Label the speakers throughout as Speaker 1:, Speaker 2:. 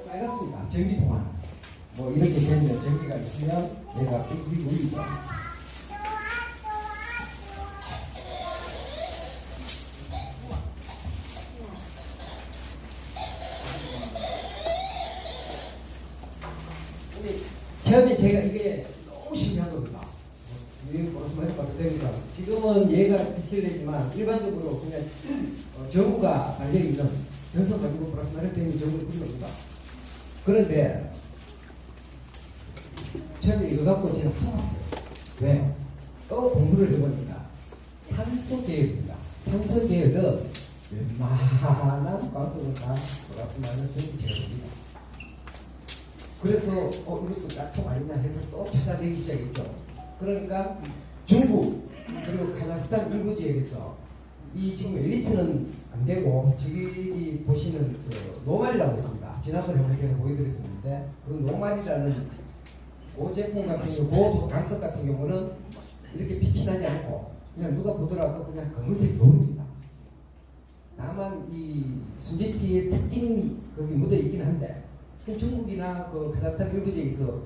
Speaker 1: 빨갛습니다. 전기통화. 뭐 이렇게 되면 전기가 있으면 얘가 불이 울리죠. 처음에 제가 이게 너무 신기한 겁니다. 이거 말씀을 해봐도 됩니다. 지금은 얘가 빛을 내지만 일반적으로 그냥 전구가 달려있는 전선 가지고 플러스 마이너스 되는 전구를 뿌립니다. 그런데 처음에 이거 갖고 제가 써봤어요. 왜? 또 공부를 해보니까 탄소 계열입니다. 탄소 계열은 웬만한 과학은 다 플러스 마이너스 제곱입니다. 그래서 이것도 짝퉁 아니냐 해서 또 찾아내기 시작했죠. 그러니까 중국 그리고 카자흐스탄 일부 지역에서 이 지금 엘리트는 안 되고 저기 보시는 노말이라고 있습니다. 지난번에 제가 보여드렸었는데 그 노말이라는 그 제품 같은 경우, 그 강석 같은 경우는 이렇게 빛이 나지 않고 그냥 누가 보더라도 그냥 검은색 노입니다. 다만 이 순지티의 특징이 거기 묻어 있긴 한데 중국이나 그 카자흐스탄 일부 지역에서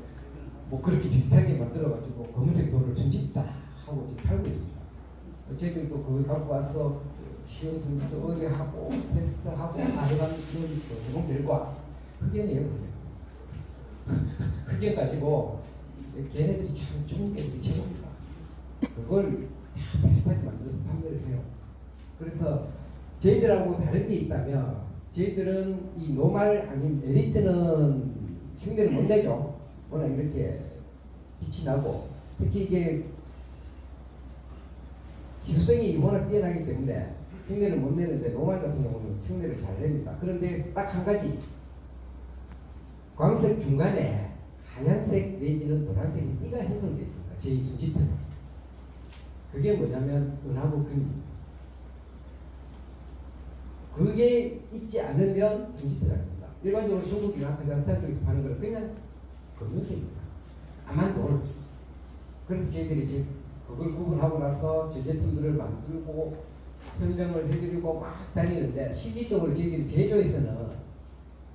Speaker 1: 뭐 그렇게 비슷하게 만들어가지고 검은색 돌을 준짓다 하고 지금 팔고 있습니다. 저희들도 그걸 갖고 와서 시험 성에서 의뢰하고 테스트하고 아르간 그런 결과 흑연이에요. 흑연 가지고 걔네들이 참 좋은 게 최고입니다. 그걸 참 비슷하게 만들어서 판매를 해요. 그래서 저희들하고 다른 게 있다면 저희들은 이 노말 아닌 엘리트는 흉내를 못 내죠. 워낙 이렇게 빛이 나고 특히 이게 기술성이 워낙 뛰어나기 때문에 흉내를 못 내는데 노말 같은 경우는 흉내를 잘 냅니다. 그런데 딱 한 가지 광석 중간에 하얀색 내지는 노란색의 띠가 형성되어 있습니다. 제2순지트는 그게 뭐냐면 은하고 금입니다. 그게 있지 않으면 순지트가 아닙니다. 일반적으로 중국이나 카자흐스탄 쪽에서 파는 건 그냥 검은색입니다. 아만돌. 그래서 저희들이 이제 그걸 구분하고 나서 제 제품들을 만들고 설명을 해드리고 막 다니는데 실질적으로 저희들이 제조에서는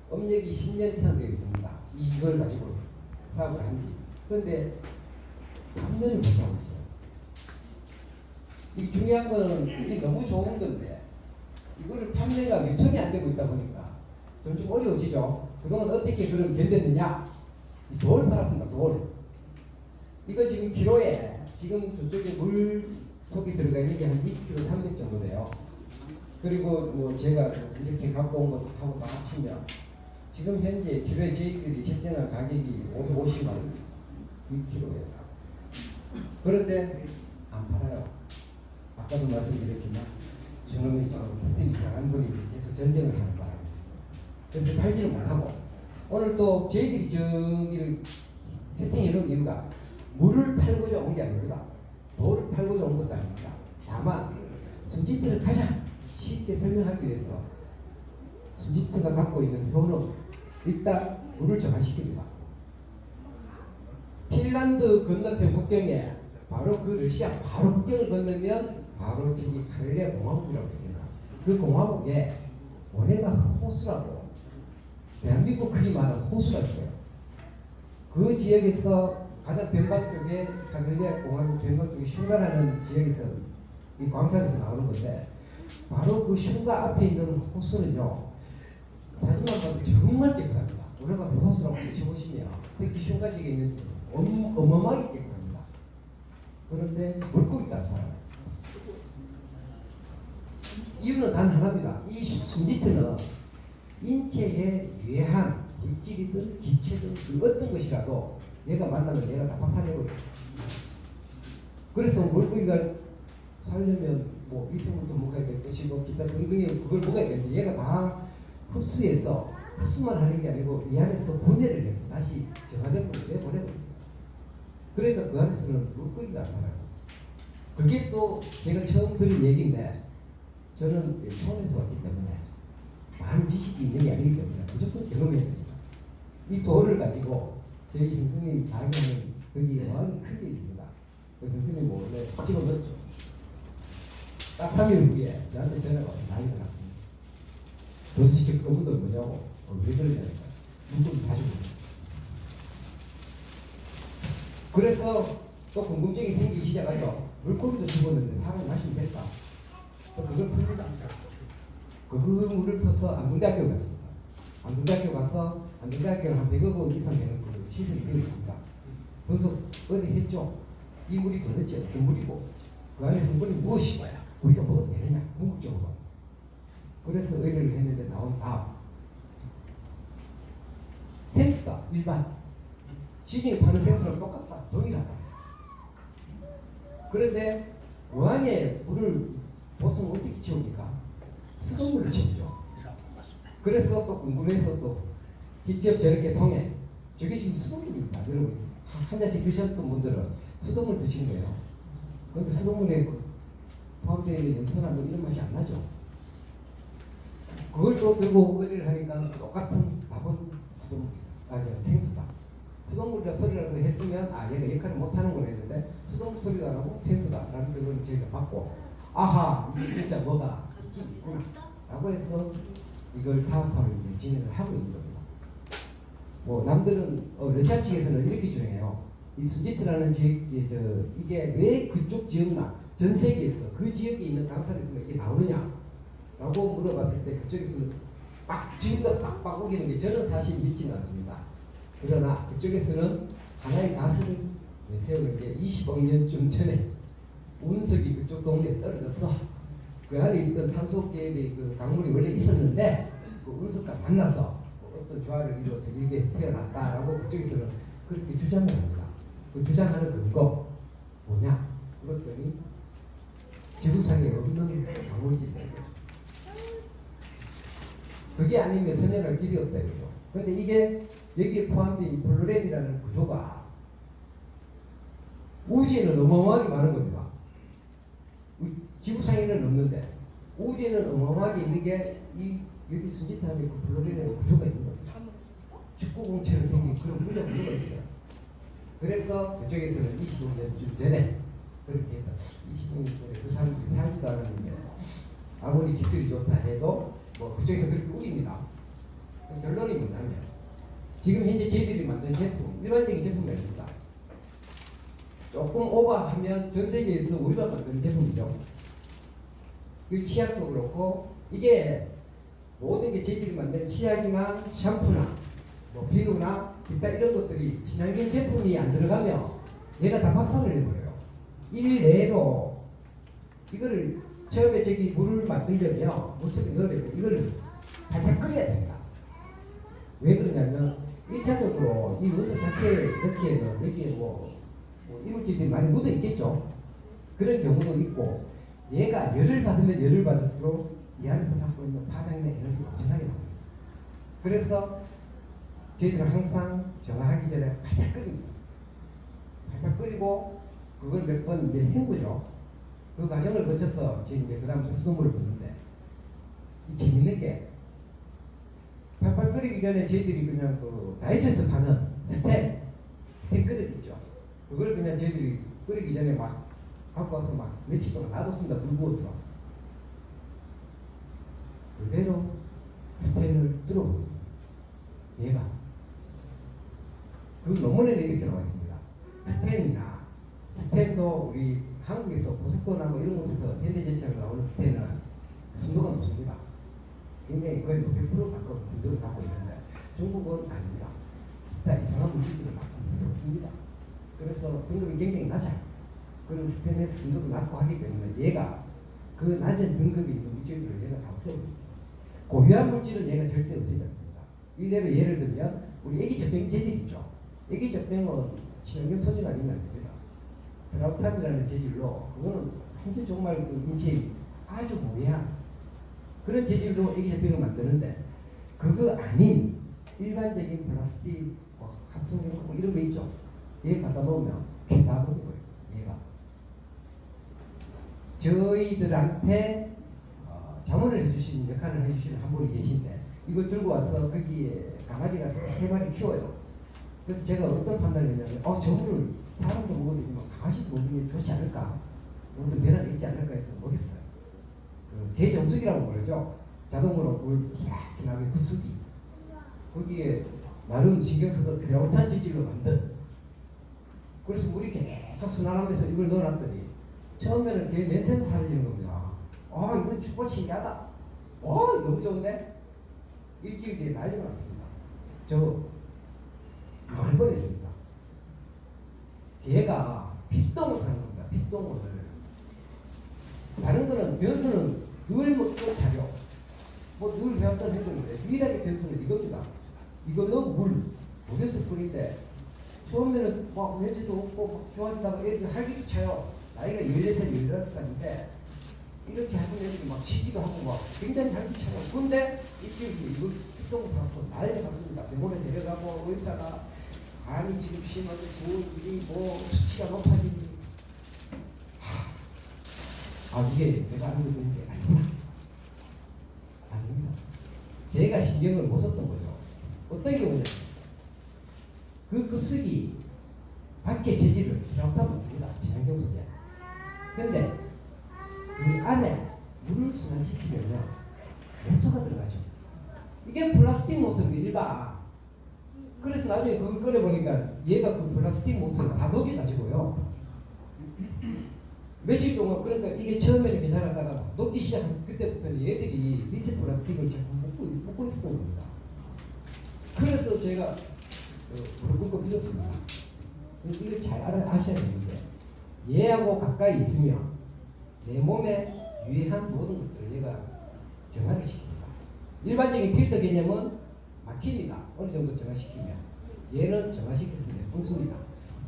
Speaker 1: 업력이 10년 이상 되어 있습니다. 이걸 가지고 사업을 한지. 그런데 판매를 못하고 있어요. 이 중요한 거는 이게 너무 좋은 건데 이거를 판매가 유통이 안 되고 있다 보니까 점점 어려워지죠. 그동안 어떻게 그럼 견뎠느냐? 이 돌 팔았습니다. 돌. 이거 지금 키로에 지금 저쪽에 물 속에 들어가 있는 게 한 2kg 300 정도 돼요. 그리고 뭐 제가 이렇게 갖고 온 것도 하고 다 합치면 지금 현재 키로에 저희들이 책정한 가격이 550만 원 1kg에. 그런데 안 팔아요. 아까도 말씀드렸지만 저놈이 좀 이상한 분이 계속 전쟁을 하는 바람에 그래서 팔지는 못하고 오늘 또 저희들이 저기를 세팅해 놓은 이유가 물을 팔고자 온 게 아닙니다. 돌을 팔고자 온 것도 아닙니다. 다만 순지트를 가장 쉽게 설명하기 위해서 순지트가 갖고 있는 효능 일단 물을 정화시킵니다. 핀란드 건너편 국경에 바로 그 러시아 바로 국경을 건너면 바로 저기 카렐리아 공화국이라고 있습니다. 그 공화국에 원해가 호수라고 대한민국 크기 많은 호수가 있어요. 그 지역에서 가장 변방 쪽에 카렐리아 공화국 변방 쪽에 슝가라는 지역에서 이 광산에서 나오는 건데 바로 그 슝가 앞에 있는 호수는요 사진만 봐도 정말 깨끗합니다. 원해가 그 호수라고 보시면 특히 슝가 지역에 있는 어마어마하게 깨끗합니다. 그런데 물고기가 안 살아요. 이유는 단 하나입니다. 이 순지트는 인체에 유해한 물질이든 기체든 그 어떤 것이라도 얘가 만나면 얘가 다 박살내버려요. 그래서 물고기가 살려면 뭐 위성부터 먹어야 될 것이고 기타 등등의 그걸 먹어야 되는데 얘가 다 흡수해서 흡수만 하는 게 아니고 이 안에서 분해를 해서 다시 정화된 걸 내보내버립니다. 그러니까 그 안에서는 물고기가 안 살아요. 그게 또 제가 처음 들은 얘기인데 저는 초원에서 왔기 때문에 많은 지식이 있는 게 아니기 때문에 무조건 경험해야 됩니다. 이 돌을 가지고 저희 형수님 방에는 거기 어항이 크게 있습니다. 그 형수님 원래 찍어넣었죠. 딱 3일 후에 저한테 전화가 와서 난리가 났습니다. 도대체 그분들 뭐냐고 왜 그러냐니까 물고기 다 죽어요. 그래서 또 궁금증이 생기기 시작하죠. 물고기도 죽었는데 사람이 마시면 될까? 또 그걸 풉니다. 그 물을 퍼서 안동대학교 갔습니다. 안동대학교 가서 안동대학교는 한 100억 원 이상 되는 그 시설이 되어 있습니다. 분석을 했죠. 이 물이 도대체 어떤 물이고 그 안에 성분이 무엇이고 우리가 먹어도 되느냐 궁극적으로. 그래서 의뢰를 했는데 나온 답 생수다. 일반 시중에 파는 생수랑 똑같다. 동일하다. 그런데 어항에 물을 보통 어떻게 채웁니까? 수돗물로 채우죠. 그래서 또 궁금해서 또 직접 저렇게 통에 저게 지금 수돗물입니다. 여러분 한 잔씩 드셨던 분들은 수돗물 드신 거예요. 그런데 수돗물에 포함되어 있는 염소나 뭐 이런 맛이 안 나죠. 그걸 또 들고 의뢰를 하니까 똑같은 답은 수돗물이다. 생수다. 수돗물이라 소리라고 했으면 얘가 역할을 못하는구나 했는데 수돗물 소리도 안 하고 생수다라는 걸 저희가 받고 아하 이게 진짜 뭐가 있구나 라고 해서 이걸 사업화로 진행을 하고 있는 겁니다. 뭐 남들은 러시아 측에서는 이렇게 주장해요. 이 순지트라는 지역, 이게 왜 그쪽 지역만 전 세계에서 그 지역에 있는 강산에서만 이게 나오느냐 라고 물어봤을 때 그쪽에서는 막 지금도 빡빡 우기는 게 저는 사실 믿지는 않습니다. 그러나 그쪽에서는 하나의 가설을 내세우는 게 20억 년쯤 전에 운석이 그쪽 동네에 떨어져서 그 안에 있던 탄소계의 그 강물이 원래 있었는데 그 운석과 만나서 어떤 조화를 이루어서 이게 태어났다라고 그쪽에서는 그렇게 주장을 합니다. 그 주장하는 근거 뭐냐? 그랬더니 지구상에 없는 강물질이 그게 아니면 선연할 길이 없다 이거죠. 그런데 이게 여기에 포함된 이 플로렌이라는 구조가 우주에는 어마어마하게 많은 겁니다. 지구상에는 없는데 우주에는 어마어마하게 있는 게 여기 순지탄에 그 플로렌이라는 구조가 있는 겁니다. 축구공처럼 생긴 그런 구조가 있어요. 그래서 그쪽에서는 25년쯤 전에 그렇게 했다. 25년 전에 그 사람들이 살지도 않았는데 아무리 기술이 좋다 해도 뭐 그쪽에서 그렇게 우깁니다. 결론이 뭐냐면 지금 현재 저희들이 만든 제품 일반적인 제품이 아닙니다. 조금 오버하면 전 세계에서 우리가 만드는 제품이죠. 그 치약도 그렇고 이게 모든 게 저희들이 만든 치약이나 샴푸나 뭐 비누나 기타 이런 것들이 친환경 제품이 안 들어가면 얘가 다 박살을 내버려요. 일례로 이거를 처음에 저기 물을 만들려면 물속에 넣으려면 이거를 팔팔 끓여야 됩니다. 왜 그러냐면 1차적으로 이 원소 자체에 넣기에는 여기에 뭐 이물질들이 많이 묻어 있겠죠. 그런 경우도 있고 얘가 열을 받으면 열을 받을수록 이 안에서 갖고 있는 파장이나 에너지가 엄청나게 나옵니다. 그래서 저희들은 항상 정화하기 전에 팔팔 끓입니다. 팔팔 끓이고 그걸 몇 번 이제 헹구죠. 그 과정을 거쳐서 저희 이제 그 다음부터 수돗물을 붓는데 이 재밌는 게 팔팔 끓이기 전에 저희들이 그냥 그 다이소에서 파는 스텐 그릇 있죠. 그걸 그냥 저희들이 끓이기 전에 막 갖고 와서 막 며칠 동안 놔뒀습니다. 물 부어서 그대로 스텐을 뚫어버립니다. 얘가 그 논문에는 이렇게 나와 있습니다. 스텐도 우리 한국에서 보석거나 뭐 이런 곳에서 현대제철로 나오는 스텐은 순도가 높습니다. 굉장히 거의 100% 가까운 순도를 갖고 있는데 중국은 아닙니다. 기타 이상한 물질들을 갖고 섞습니다. 그래서 등급이 굉장히 낮아요. 그런 스텐의 순도도 낮고 하기 때문에 얘가 그 낮은 등급이 있는 물질들을 얘가 다 없애버립니다. 고유한 물질은 얘가 절대 없애지 않습니다. 일례로 예를 들면 우리 애기젖병 재질 있죠. 애기젖병은 친환경 소재가 아니면 안 됩니다. 트라우탄이라는 재질로 그거는 완전 정말 그 인체에 아주 모해한 그런 재질로 애기젖병을 만드는데 그거 아닌 일반적인 플라스틱, 뭐 카톤 뭐 이런 거 있죠. 얘 갖다 놓으면 귀 다 버려버려요. 얘가 저희들한테 자문을 해주시는 역할을 해주시는 한 분이 계신데 이걸 들고 와서 거기에 강아지가 3마리 키워요. 그래서 제가 어떤 판단을 했냐면 저 물을 사람도 먹어도 되지만 강아지도 먹는 게 좋지 않을까, 어떤 변화가 있지 않을까 해서 먹였어요. 그 대정수기라고 그러죠. 자동으로 물 이렇게 나게 구수기 거기에 나름 신경 써서 그라우탄 재질로 만든. 그래서 물이 계속 순환하면서 이걸 넣어놨더니 처음에는 걔 냄새가 사라지는 겁니다. 이거 정말 신기하다. 너무 좋은데? 일주일 뒤에 난리가 났습니다. 저 망할 뻔했습니다. 걔가 피스똥을 사는 겁니다. 피스똥을. 다른 거는 변수는 늘 뭐 자료 늘 배웠던 행동인데 유일하게 변수는 이겁니다. 이거 넣어 물에서 뿌린데 처음에는 막 냄새도 없고 막 좋아지다가 애들이 활기도 차요. 나이가 14살, 15살인데 이렇게 하는 애들이 막 치기도 하고 막 굉장히 활기 차요. 근데 일주일 뒤에 이걸 피똥을 사고 난리 났습니다. 병원에 데려가고 의사가 아니 지금 심하게 좋은 일이 수치가 높아지니 이게 내가 알고 있는 게 아니구나. 아닙니다. 제가 신경을 못 썼던 거죠. 어떤 경우는 그 흙이 밖에 재질을 필요하다고 씁니다. 친환경 소재. 근데 그 안에 물을 순환시키려면 모터가 들어가죠. 이게 플라스틱 모터인데 일반. 그래서 나중에 그걸 꺼내보니까 얘가 그 플라스틱 모터를 다 녹여가지고요. 며칠 동안 그러니까 이게 처음에는 괜찮았다가 녹기 시작한 그때부터는 얘들이 미세 플라스틱을 자꾸 먹고 있었던 겁니다. 그래서 제가 물고 빌었습니다. 이걸 잘 아셔야 되는데 얘하고 가까이 있으면 내 몸에 유해한 모든 것들을 얘가 정화를 시킵니다. 일반적인 필터 개념은 막힙니다. 어느 정도 정화시키면 얘는 정화시켜서 내뿜습니다.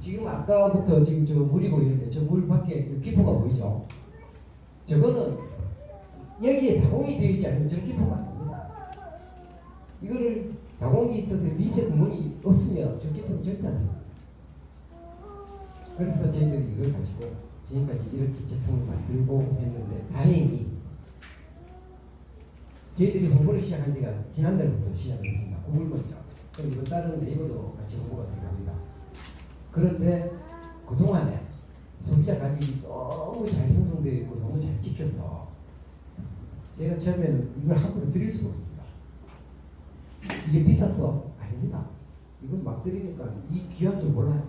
Speaker 1: 지금 아까부터 지금 저 물이 보이는데 저 물 밖에 그 기포가 보이죠? 저거는 여기에 다공이 되어 있지 않으면 저 기포가 안 됩니다. 이거를 다공이 있어서 미세 구멍이 없으면 저 기포는 절대 안 됩니다. 그래서 저희들이 이걸 가지고 지금까지 이렇게 제품을 만들고 했는데 다행히 저희들이 홍보를 시작한 지가 지난달부터 시작을 했습니다. 9월 먼저. 그럼 이거 다른 네이버도 같이 홍보가 들어갑니다. 그런데 그동안에 소비자 가격이 너무 잘 형성되어 있고 너무 잘 지켜서 제가 처음에는 이걸 함부로 드릴 수가 없습니다. 이게 비쌌어? 아닙니다. 이건 막 드리니까 이 귀한 줄 몰라요.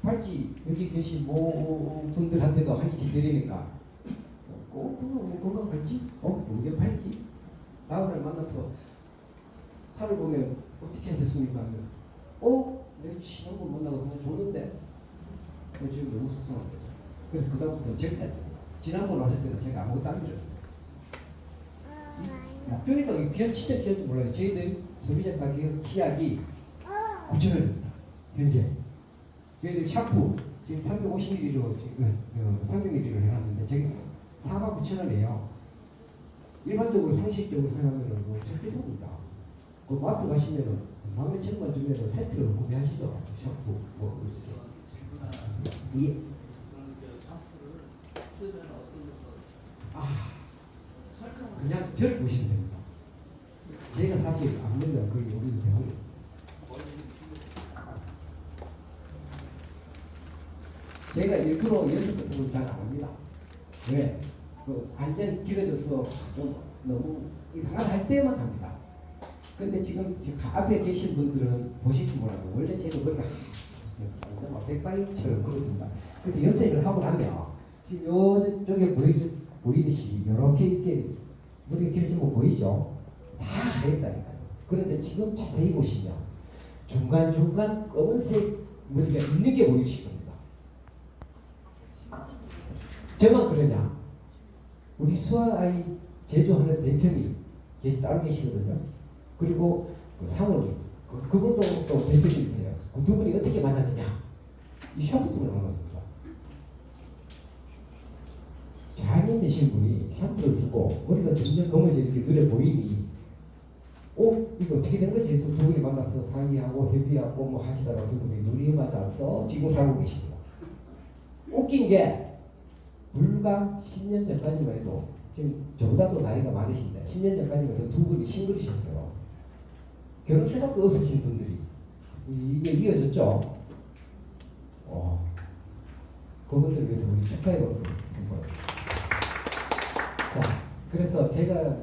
Speaker 1: 팔찌 여기 계신 분들한테도 한 개씩 드리니까 건강 팔찌? 이게 팔찌? 다음날 만나서 팔을 보면 어떻게 하셨습니까? 내가 친한 분 만나고 그냥 줬는데 지금 너무 속상한 거죠. 그래서 그다음부터 절대 안 됩니다. 지난번 왔을 때도 제가 아무것도 안 드렸어요. 그러니까 귀한 진짜 귀한 줄 몰라요. 저희들 소비자 가격 치약이 9,000원입니다. 현재 저희들 샴푸 지금 350ml로 300ml를 해놨는데 저기 49,000원이에요. 일반적으로 상식적으로 생각하면 참 비쌉니다. 그 마트 가시면은 11,000원 주면 세트로 구매하시죠. 샴푸 이렇게. 그냥 저를 보시면 됩니다. 제가 사실 안면은 거의 우리는 대박이에요. 제가 일부러 연습 같은 걸 잘 안 합니다. 왜? 완전 길어져서 좀 너무 이상하다 할 때만 합니다. 근데 지금 앞에 계신 분들은 보실지 몰라도 원래 제가 머리가 막 백발처럼 그렇습니다. 그래서 염색을 하고 나면 지금 요쪽에 보이듯이 이렇게 머리가 길어진 거 보이죠? 다 하였다니까요. 그런데 지금 자세히 보시면 중간중간 검은색 머리가 있는 게 보이실 겁니다. 저만 그러냐? 우리 수아아이 제조하는 대표님 따로 계시거든요. 그리고 사모님, 그분도 또 대표님이세요. 그 두 분이 어떻게 만났느냐? 이 샴푸를 만났습니다. 장인 되신 분이 샴푸를 주고 머리가 점점 검어져 이렇게 눈에 보이니 이거 어떻게 된 거지? 해서 두 분이 만나서 상의하고 협의하고 뭐 하시다가 두 분이 눈이 맞아서 지금 살고 계십니다. 웃긴 게 불과 10년 전까지만 해도 지금 저보다도 나이가 많으신데 10년 전까지만 해도 두 분이 싱글이셨어요. 결혼 생각도 없으신 분들이 이게 이어졌죠. 그분들 위해서 우리 축하해 박수 한번. 자, 그래서 제가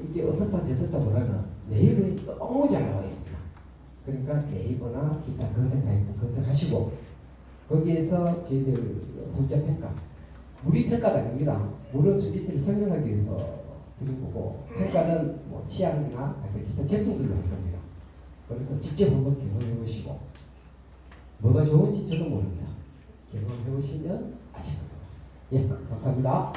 Speaker 1: 이게 어떻다 저떻다 보다는 네이버에 너무 잘 나와 있습니다. 그러니까 네이버나 기타 검색 사이트 검색하시고 거기에서 저희들 소비자 평가, 우리 평가가 아닙니다. 물론 수비트를 설명하기 위해서 드린 거고 평가는 뭐 취향이나 기타 제품들로 할 겁니다. 그래서 직접 한번 경험해 보시고 뭐가 좋은지 저도 모릅니다. 경험해 보시면 아실 겁니다. 예, 감사합니다.